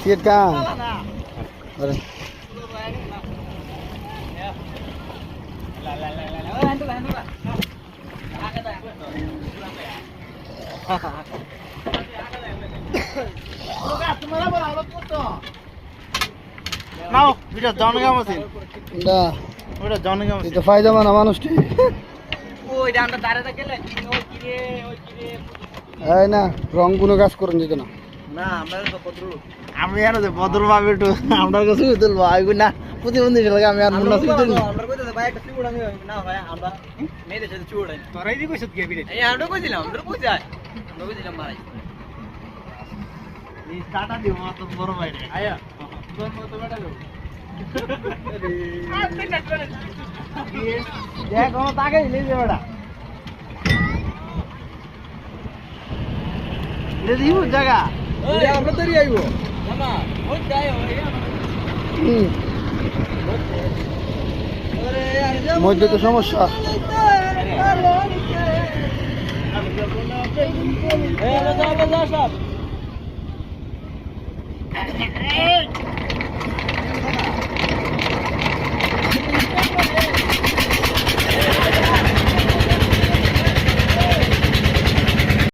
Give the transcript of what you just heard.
Tiệt ca. Rồi. নাও এটা জনগাম আছে না ওটা জনগাম আছে এটা ফায়দা মানা মানুষটি ওই ডান্ডা দাঁড়াতে গেলে ওই কিরে এই না রং কোনো কাজ করুন যেত না না আমরা তো ভদ্র আমি জানো যে ভদ্র ভাবে একটু আমরা কাছে তুলবো আইগো না প্রতিবন্ধী লাগে আমি আর মুন্না সুই তুলবো আমরা কইতে ভাই একটা চুড় আমি না ভাই আমরা মেয়েদের সাথে চুড় আই তোরাই দি কইছত গিয়ে বিরে এই আমরা কইছিলাম আমরা কইছাই আমরা কইছিলাম ভাই এই টাটা দিও মত বড় ভাই রে আয়া তোর মত বেটা লো দেখ কোন তাকে দিলে যে বেটা রে দিও জায়গা ওই আমরা তরি আইবো মামা ওই যাই ওই মধ্যে তো সমস্যা এই